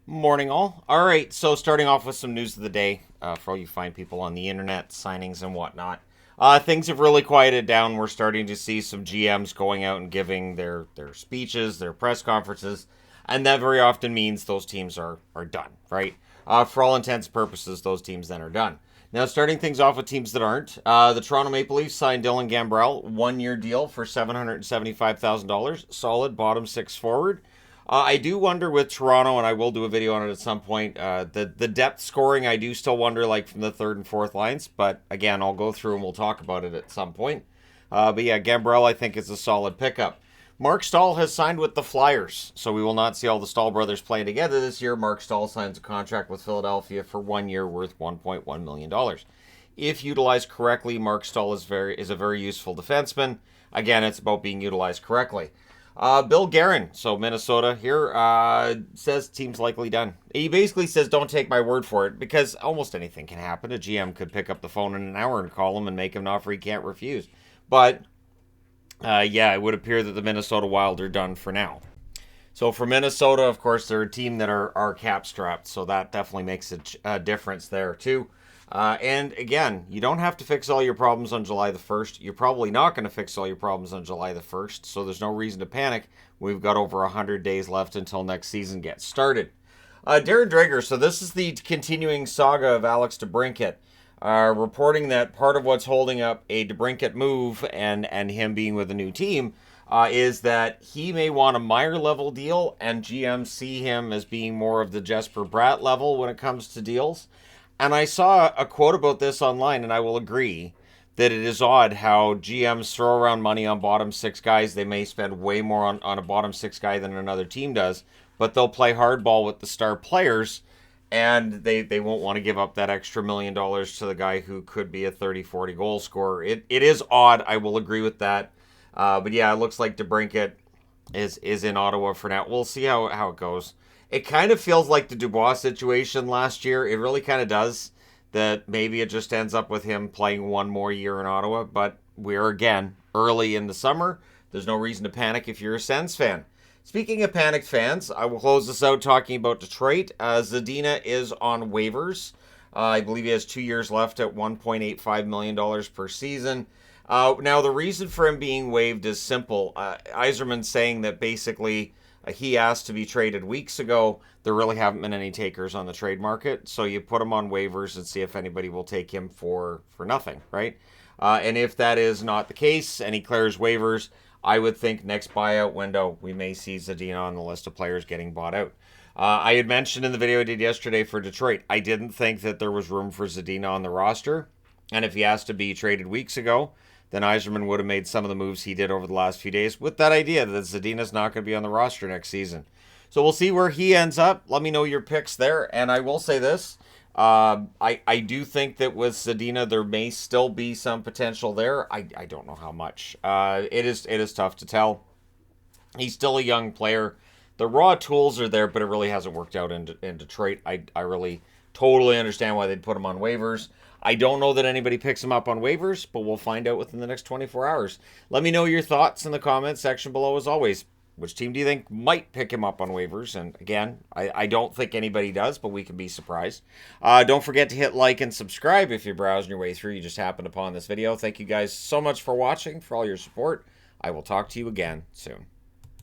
Morning, all. All right, so starting off with some news of the day for all you fine people on the internet, signings and whatnot. Things have really quieted down. We're starting to see some GMs going out and giving their speeches, their press conferences, and that very often means those teams are done, right? For all intents and purposes, those teams then are done. Now, starting things off with teams that aren't, the Toronto Maple Leafs signed Dylan Gambrell, 1 year deal for $775,000, solid bottom six forward. I do wonder with Toronto, and I will do a video on it at some point. The depth scoring, I do still wonder, like from the third and fourth lines. But again, I'll go through and we'll talk about it at some point. But yeah, Gambrell, I think, is a solid pickup. Marc Staal has signed with the Flyers, so we will not see all the Staal brothers playing together this year. Marc Staal signs a contract with Philadelphia for 1 year worth $1.1 million. If utilized correctly, Marc Staal is a very useful defenseman. Again, it's about being utilized correctly. Bill Guerin, so Minnesota here, says team's likely done. He basically says don't take my word for it because almost anything can happen. A GM could pick up the phone in an hour and call him and make him an offer he can't refuse. But, yeah, it would appear that the Minnesota Wild are done for now. So for Minnesota, of course, they're a team that are cap strapped, so that definitely makes a difference there too. And again, you don't have to fix all your problems on July the 1st. You're probably not going to fix all your problems on July the 1st, so there's no reason to panic. We've got over 100 days left until next season gets started. Darren Draeger, so this is the continuing saga of Alex DeBrincat, reporting that part of what's holding up a DeBrincat move and him being with a new team is that he may want a Meyer level deal, and GM see him as being more of the Jesper Bratt level when it comes to deals. And I saw a quote about this online, and I will agree that it is odd how GMs throw around money on bottom six guys. They may spend way more on a bottom six guy than another team does, but they'll play hardball with the star players, and they won't want to give up that extra $1 million to the guy who could be a 30, 40 goal scorer. It is odd. I will agree with that. But yeah, it looks like DeBrincat is in Ottawa for now. We'll see how it goes. It kind of feels like the Dubois situation last year. It really kind of does. That maybe it just ends up with him playing one more year in Ottawa. But we're, again, early in the summer. There's no reason to panic if you're a Sens fan. Speaking of panicked fans, I will close this out talking about Detroit. Zadina is on waivers. I believe he has 2 years left at $1.85 million per season. Now, the reason for him being waived is simple. Yzerman saying that basically he asked to be traded weeks ago. There really haven't been any takers on the trade market, so you put him on waivers and see if anybody will take him for nothing, right? And if that is not the case and he clears waivers, I would think next buyout window we may see Zadina on the list of players getting bought out. I had mentioned in the video I did yesterday for Detroit, I didn't think that there was room for Zadina on the roster, and if he asked to be traded weeks ago, then Yzerman would have made some of the moves he did over the last few days with that idea that Zadina's not going to be on the roster next season. So we'll see where he ends up. Let me know your picks there. And I will say this. I do think that with Zadina, there may still be some potential there. I don't know how much. It is tough to tell. He's still a young player. The raw tools are there, but it really hasn't worked out in Detroit. I really totally understand why they'd put him on waivers. I don't know that anybody picks him up on waivers, but we'll find out within the next 24 hours. Let me know your thoughts in the comments section below as always. Which team do you think might pick him up on waivers? And again, I don't think anybody does, but we can be surprised. Don't forget to hit like and subscribe if you're browsing your way through. You just happened upon this video. Thank you guys so much for watching, for all your support. I will talk to you again soon.